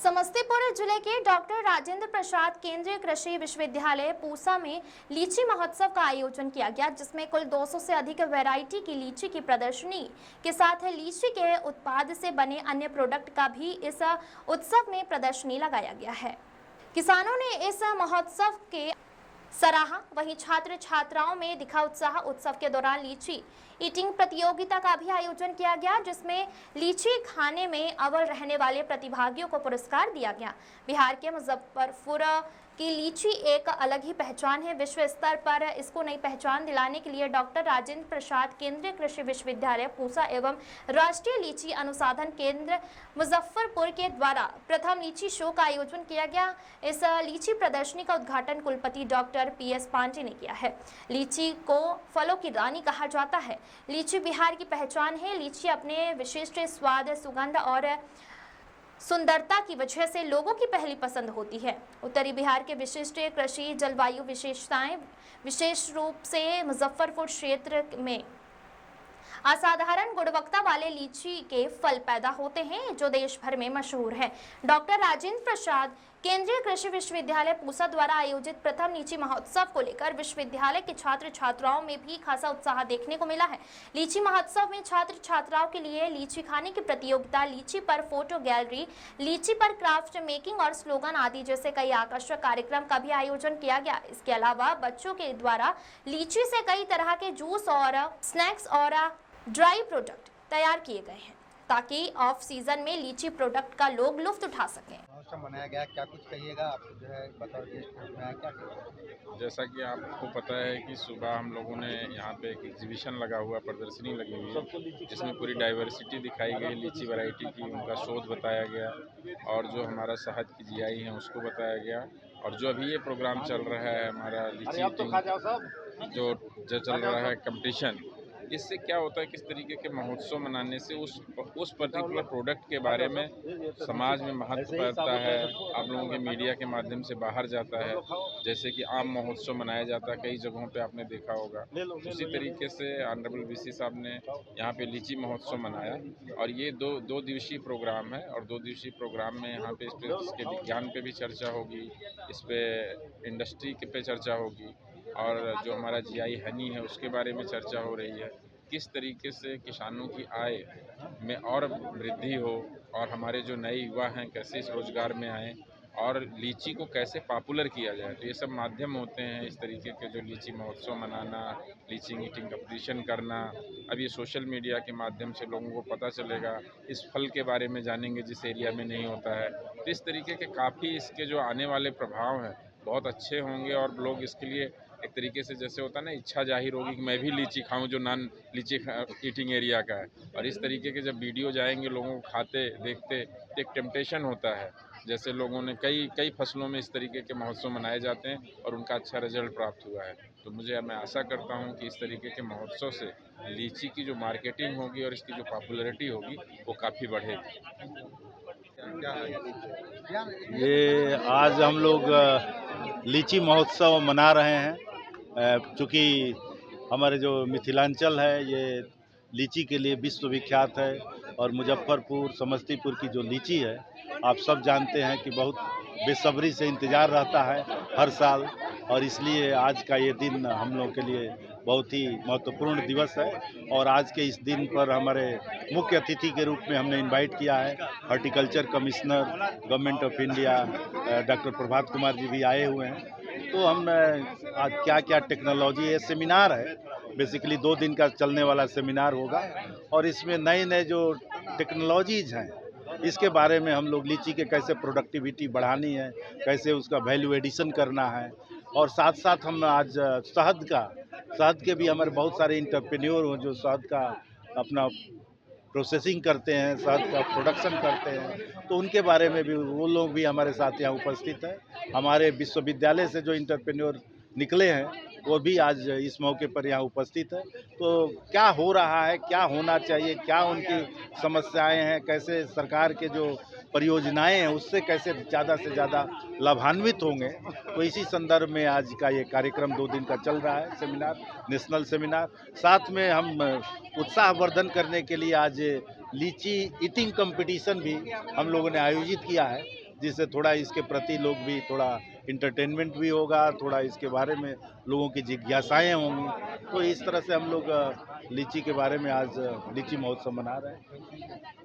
समस्तीपुर जिले के डॉक्टर राजेंद्र प्रसाद केंद्रीय कृषि विश्वविद्यालय पूसा में लीची महोत्सव का आयोजन किया गया, जिसमें कुल 200 से अधिक वैरायटी की लीची की प्रदर्शनी के साथ लीची के उत्पाद से बने अन्य प्रोडक्ट का भी इस उत्सव में प्रदर्शनी लगाया गया है। किसानों ने इस महोत्सव के सराहा, वहीं छात्र छात्राओं में दिखा उत्साह। उत्सव के दौरान लीची ईटिंग प्रतियोगिता का भी आयोजन किया गया, जिसमें लीची खाने में अव्वल रहने वाले प्रतिभागियों को पुरस्कार दिया गया। बिहार के मुजफ्फरपुर की लीची एक अलग ही पहचान है। विश्व स्तर पर इसको नई पहचान दिलाने के लिए डॉक्टर राजेंद्र प्रसाद केंद्रीय कृषि विश्वविद्यालय पूसा एवं राष्ट्रीय लीची अनुसंधान केंद्र मुजफ्फरपुर के द्वारा प्रथम लीची शो का आयोजन किया गया। इस लीची प्रदर्शनी का उद्घाटन कुलपति डॉक्टर PS पांडे ने किया है। लीची को फलों की रानी कहा जाता है। लीची बिहार की पहचान है। लीची अपने विशिष्ट स्वाद, सुगंध और सुंदरता की वजह से लोगों की पहली पसंद होती है। उत्तरी बिहार के विशिष्ट कृषि जलवायु विशेषताएं, विशेष रूप से मुजफ्फरपुर क्षेत्र में असाधारण गुणवत्ता वाले लीची के फल पैदा होते हैं, जो देश भर में मशहूर है। डॉक्टर राजेंद्र प्रसाद केंद्रीय कृषि विश्वविद्यालय पूसा द्वारा आयोजित प्रथम लीची महोत्सव को लेकर विश्वविद्यालय के छात्र छात्राओं में भी खासा उत्साह देखने को मिला है। लीची महोत्सव में छात्र छात्राओं के लिए लीची खाने की प्रतियोगिता, लीची पर फोटो गैलरी, लीची पर क्राफ्ट मेकिंग और स्लोगन आदि जैसे कई आकर्षक कार्यक्रम का भी आयोजन किया गया। इसके अलावा बच्चों के द्वारा लीची से कई तरह के जूस और स्नैक्स और ड्राई प्रोडक्ट तैयार किए गए हैं, ताकि ऑफ सीजन में लीची प्रोडक्ट का लोग लुत्फ उठा सकें। महोत्सव मनाया गया, क्या कुछ कहिएगा आप जो है बतौर गेस्ट में क्या कहिएगा? जैसा कि आपको पता है कि सुबह हम लोगों ने यहाँ पे एक एग्जीबिशन लगा हुआ, प्रदर्शनी लगी हुई है, जिसमें पूरी डाइवर्सिटी दिखाई गई, लीची वैरायटी की, उनका शोध बताया गया और जो हमारा शहद की GI है उसको बताया गया। और जो अभी ये प्रोग्राम चल रहा है हमारा लीची ईटिंग जो चल रहा है कंपटीशन, इससे क्या होता है, किस तरीके के महोत्सव मनाने से उस पर्टिकुलर प्रोडक्ट के बारे में समाज में महत्व पाता है, आप लोगों के मीडिया के माध्यम से बाहर जाता है। जैसे कि आम महोत्सव मनाया जाता है कई जगहों पे, आपने देखा होगा। उसी तरीके से ऑनरेबल VC साहब ने यहाँ पे लीची महोत्सव मनाया और ये दो दिवसीय प्रोग्राम है। और 2 दिवसीय प्रोग्राम में यहाँ पे इसके विज्ञान पे भी चर्चा होगी, इस पर इंडस्ट्री पे चर्चा होगी और जो हमारा GI हनी है उसके बारे में चर्चा हो रही है। किस तरीके से किसानों की आय में और वृद्धि हो और हमारे जो नए युवा हैं कैसे इस रोज़गार में आएँ और लीची को कैसे पॉपुलर किया जाए। तो ये सब माध्यम होते हैं इस तरीके के, जो लीची महोत्सव मनाना, लीची ईटिंग कंपटीशन करना। अब ये सोशल मीडिया के माध्यम से लोगों को पता चलेगा, इस फल के बारे में जानेंगे जिस एरिया में नहीं होता है। तो इस तरीके के काफ़ी इसके जो आने वाले प्रभाव हैं बहुत अच्छे होंगे और लोग इसके लिए एक तरीके से, जैसे होता है ना, इच्छा जाहिर होगी कि मैं भी लीची खाऊं जो नॉन लीची ईटिंग एरिया का है। और इस तरीके के जब वीडियो जाएंगे लोगों को खाते देखते, तो एक टेम्पटेशन होता है। जैसे लोगों ने कई फसलों में इस तरीके के महोत्सव मनाए जाते हैं और उनका अच्छा रिजल्ट प्राप्त हुआ है। तो मैं आशा करता हूं कि इस तरीके के महोत्सव से लीची की जो मार्केटिंग होगी और इसकी जो पॉपुलैरिटी होगी वो काफ़ी बढ़ेगी। ये आज हम लोग लीची महोत्सव मना रहे हैं। चूँकि हमारे जो मिथिलांचल है ये लीची के लिए विश्वविख्यात है और मुजफ्फरपुर, समस्तीपुर की जो लीची है आप सब जानते हैं कि बहुत बेसब्री से इंतज़ार रहता है हर साल, और इसलिए आज का ये दिन हम लोग के लिए बहुत ही महत्वपूर्ण दिवस है। और आज के इस दिन पर हमारे मुख्य अतिथि के रूप में हमने इनवाइट किया है horticulture commissioner government of India doctor Prabhat Kumar ji भी आए हुए हैं। तो हम आज क्या क्या टेक्नोलॉजी, ये सेमिनार है, बेसिकली 2 दिन का चलने वाला सेमिनार होगा और इसमें नए जो टेक्नोलॉजीज़ हैं इसके बारे में हम लोग लीची के कैसे प्रोडक्टिविटी बढ़ानी है, कैसे उसका वैल्यू एडिशन करना है। और साथ साथ हम आज शहद के भी हमारे बहुत सारे इंटरप्रेन्योर हो जो शहद का अपना प्रोसेसिंग करते हैं, शहद का प्रोडक्शन करते हैं, तो उनके बारे में भी वो लोग भी हमारे साथ यहाँ उपस्थित हैं। हमारे विश्वविद्यालय से जो इंटरप्रेन्योर निकले हैं वो भी आज इस मौके पर यहाँ उपस्थित है। तो क्या हो रहा है, क्या होना चाहिए, क्या उनकी समस्याएं हैं, कैसे सरकार के जो परियोजनाएं हैं उससे कैसे ज़्यादा से ज़्यादा लाभान्वित होंगे, तो इसी संदर्भ में आज का ये कार्यक्रम 2 दिन का चल रहा है सेमिनार, नेशनल सेमिनार। साथ में हम उत्साहवर्धन करने के लिए आज लीची ईटिंग कंपटीशन भी हम लोगों ने आयोजित किया है, जिससे थोड़ा इसके प्रति लोग भी थोड़ा इंटरटेनमेंट भी होगा, थोड़ा इसके बारे में लोगों की जिज्ञासाएँ होंगी। तो इस तरह से हम लोग लीची के बारे में आज लीची महोत्सव मना रहे हैं।